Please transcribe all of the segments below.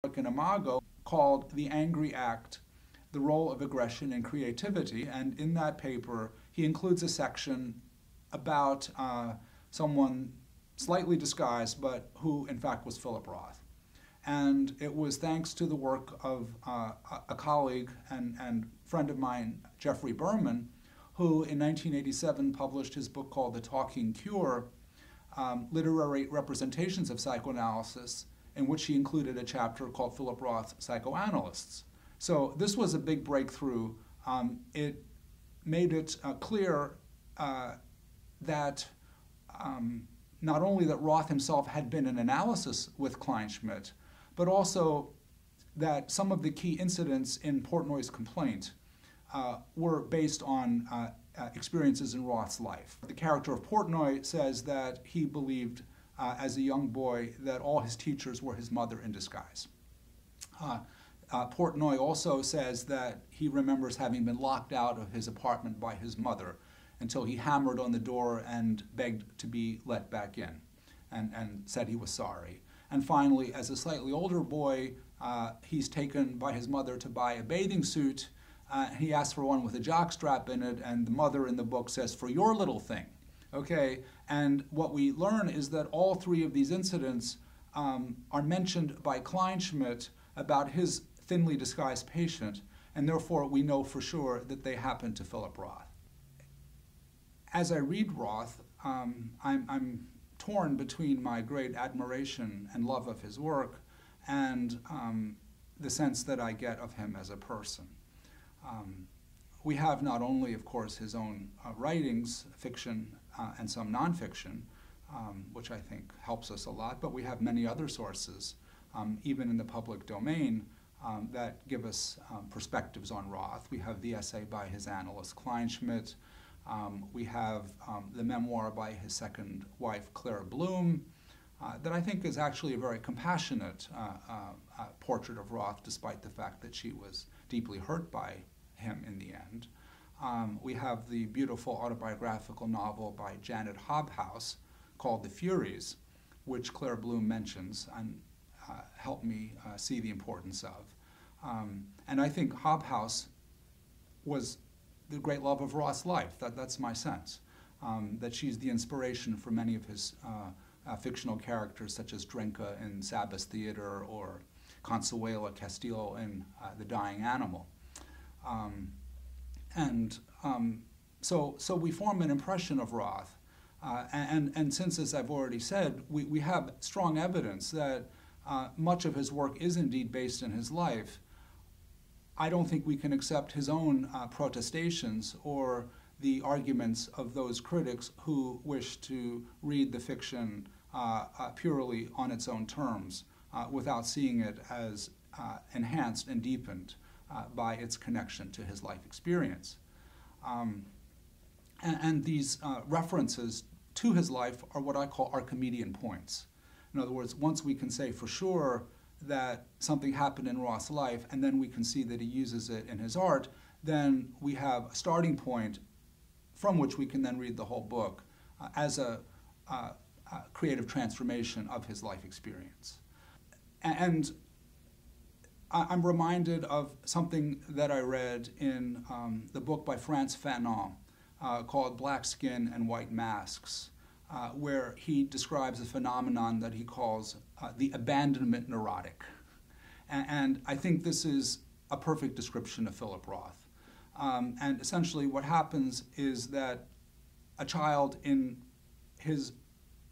Newark and Imago called The Angry Act, the Role of Aggression in Creativity. And in that paper, he includes a section about someone slightly disguised, but who in fact was Philip Roth. And it was thanks to the work of a colleague and friend of mine, Jeffrey Berman, who in 1987 published his book called The Talking Cure, Literary Representations of Psychoanalysis, in which he included a chapter called Philip Roth's Psychoanalysts. So this was a big breakthrough. It made it clear that not only that Roth himself had been in analysis with Kleinschmidt, but also that some of the key incidents in Portnoy's complaint were based on experiences in Roth's life. The character of Portnoy says that he believed as a young boy that all his teachers were his mother in disguise. Portnoy also says that he remembers having been locked out of his apartment by his mother until he hammered on the door and begged to be let back in and said he was sorry. And finally, as a slightly older boy, he's taken by his mother to buy a bathing suit. He asks for one with a jockstrap in it, and the mother in the book says, "For your little thing." Okay, and what we learn is that all three of these incidents are mentioned by Kleinschmidt about his thinly disguised patient, and therefore we know for sure that they happened to Philip Roth. As I read Roth, I'm torn between my great admiration and love of his work and the sense that I get of him as a person. We have not only, of course, his own writings, fiction and some nonfiction, which I think helps us a lot, but we have many other sources, even in the public domain, that give us perspectives on Roth. We have the essay by his analyst Kleinschmidt. We have the memoir by his second wife, Claire Bloom, that I think is actually a very compassionate portrait of Roth, despite the fact that she was deeply hurt by him in the end. We have the beautiful autobiographical novel by Janet Hobhouse called The Furies, which Claire Bloom mentions and helped me see the importance of. And I think Hobhouse was the great love of Roth's life. That's my sense, that she's the inspiration for many of his fictional characters, such as Drinka in Sabbath Theater or Consuela Castillo in The Dying Animal. So we form an impression of Roth. And since, as I've already said, we have strong evidence that much of his work is indeed based in his life, I don't think we can accept his own protestations or the arguments of those critics who wish to read the fiction purely on its own terms without seeing it as enhanced and deepened by its connection to his life experience. And these references to his life are what I call Archimedean points. In other words, once we can say for sure that something happened in Roth's life, and then we can see that he uses it in his art, then we have a starting point from which we can then read the whole book as a creative transformation of his life experience. And I'm reminded of something that I read in the book by Frantz Fanon called Black Skin and White Masks, where he describes a phenomenon that he calls the abandonment neurotic. And I think this is a perfect description of Philip Roth. And essentially what happens is that a child in his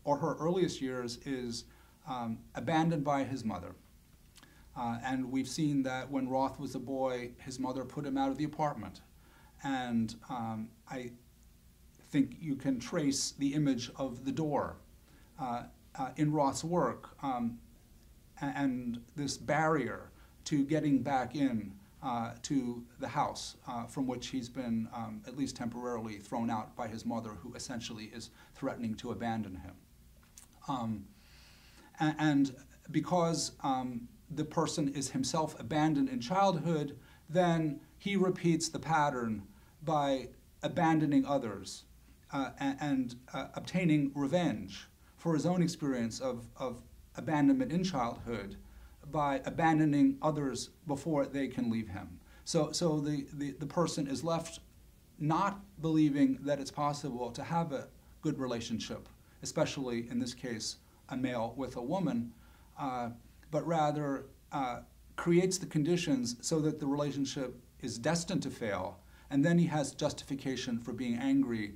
or her earliest years is abandoned by his mother. And we've seen that when Roth was a boy, his mother put him out of the apartment. And I think you can trace the image of the door in Roth's work and this barrier to getting back in to the house from which he's been, at least temporarily, thrown out by his mother, who essentially is threatening to abandon him. And because the person is himself abandoned in childhood, then he repeats the pattern by abandoning others and obtaining revenge for his own experience of abandonment in childhood by abandoning others before they can leave him. So the person is left not believing that it's possible to have a good relationship, especially in this case, a male with a woman, but rather creates the conditions so that the relationship is destined to fail, and then he has justification for being angry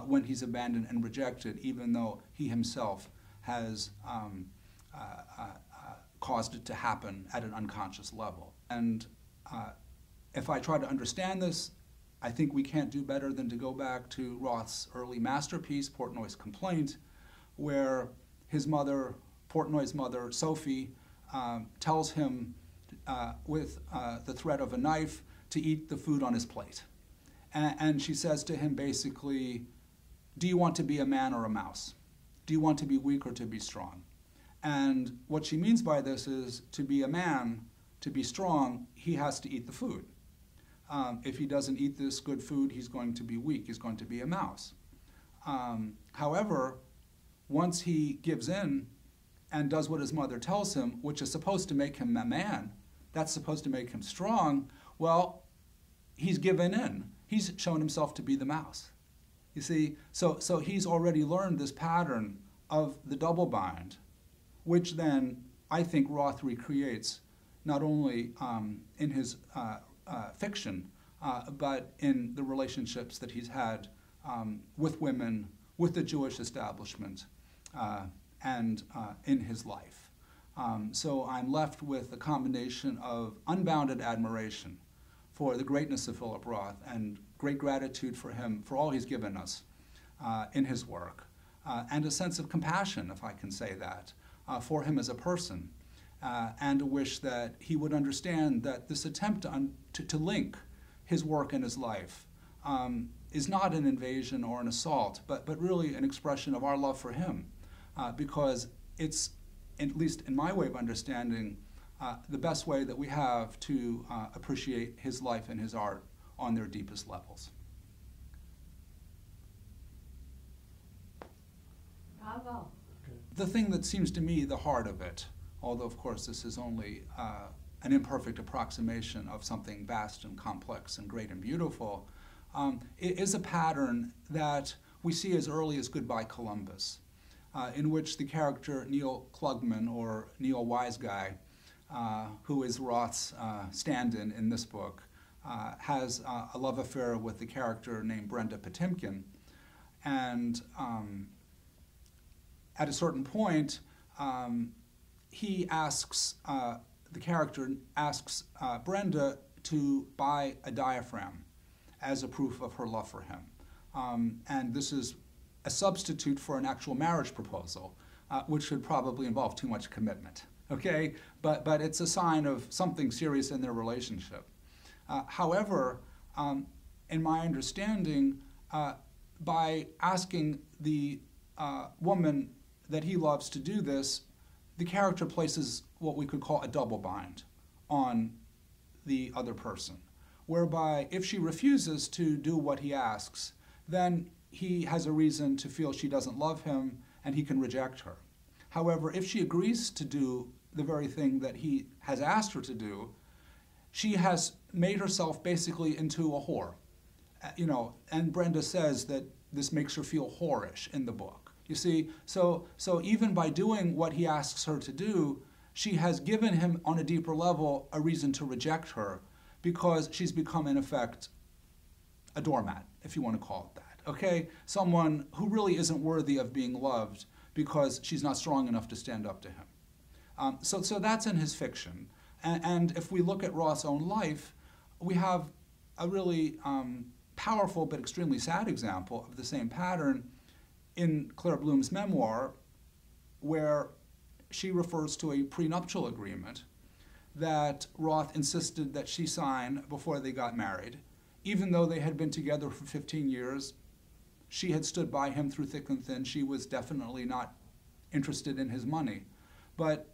when he's abandoned and rejected, even though he himself has caused it to happen at an unconscious level. And if I try to understand this, I think we can't do better than to go back to Roth's early masterpiece, Portnoy's Complaint, where his mother, Portnoy's mother, Sophie, tells him with the threat of a knife to eat the food on his plate. And she says to him basically, do you want to be a man or a mouse? Do you want to be weak or to be strong? And what she means by this is, to be a man, to be strong, he has to eat the food. If he doesn't eat this good food, he's going to be weak. He's going to be a mouse. However, once he gives in and does what his mother tells him, which is supposed to make him a man, that's supposed to make him strong, well, he's given in. He's shown himself to be the mouse. You see, so he's already learned this pattern of the double bind, which then I think Roth recreates not only in his fiction, but in the relationships that he's had with women, with the Jewish establishment, and in his life. So I'm left with a combination of unbounded admiration for the greatness of Philip Roth and great gratitude for him, for all he's given us in his work, and a sense of compassion, if I can say that, for him as a person, and a wish that he would understand that this attempt to link his work and his life is not an invasion or an assault, but really an expression of our love for him, because it's, at least in my way of understanding, the best way that we have to appreciate his life and his art on their deepest levels. Bravo. The thing that seems to me the heart of it, although of course this is only an imperfect approximation of something vast and complex and great and beautiful, it is a pattern that we see as early as Goodbye Columbus, in which the character Neil Klugman, or Neil Wise Guy, who is Roth's stand-in in this book, has a love affair with the character named Brenda Potemkin. And at a certain point, he asks, the character asks Brenda to buy a diaphragm as a proof of her love for him. And this is a substitute for an actual marriage proposal, which should probably involve too much commitment, okay? But it's a sign of something serious in their relationship. However, in my understanding, by asking the woman that he loves to do this, the character places what we could call a double bind on the other person, whereby if she refuses to do what he asks, then he has a reason to feel she doesn't love him and he can reject her. However, if she agrees to do the very thing that he has asked her to do, she has made herself basically into a whore. And Brenda says that this makes her feel whorish in the book. You see, so even by doing what he asks her to do, she has given him on a deeper level a reason to reject her, because she's become, in effect, a doormat, if you want to call it that, okay? Someone who really isn't worthy of being loved because she's not strong enough to stand up to him. So that's in his fiction. And if we look at Roth's own life, we have a really powerful but extremely sad example of the same pattern in Claire Bloom's memoir, where she refers to a prenuptial agreement that Roth insisted that she sign before they got married. Even though they had been together for 15 years, she had stood by him through thick and thin. She was definitely not interested in his money. But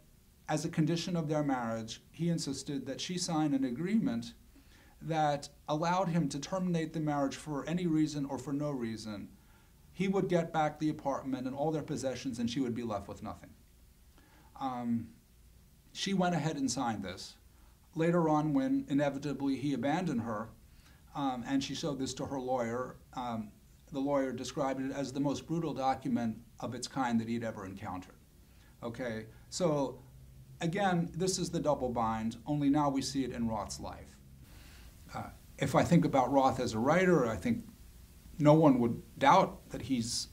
as a condition of their marriage, he insisted that she sign an agreement that allowed him to terminate the marriage for any reason or for no reason. He would get back the apartment and all their possessions, and she would be left with nothing. she went ahead and signed this. Later on, when inevitably he abandoned her, and she showed this to her lawyer, the lawyer described it as the most brutal document of its kind that he'd ever encountered. Okay, so again, this is the double bind, only now we see it in Roth's life. If I think about Roth as a writer, I think no one would doubt that he's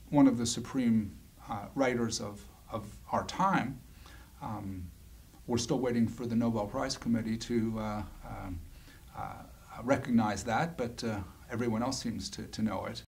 one of the supreme writers of our time. We're still waiting for the Nobel Prize Committee to recognize that, but everyone else seems to know it.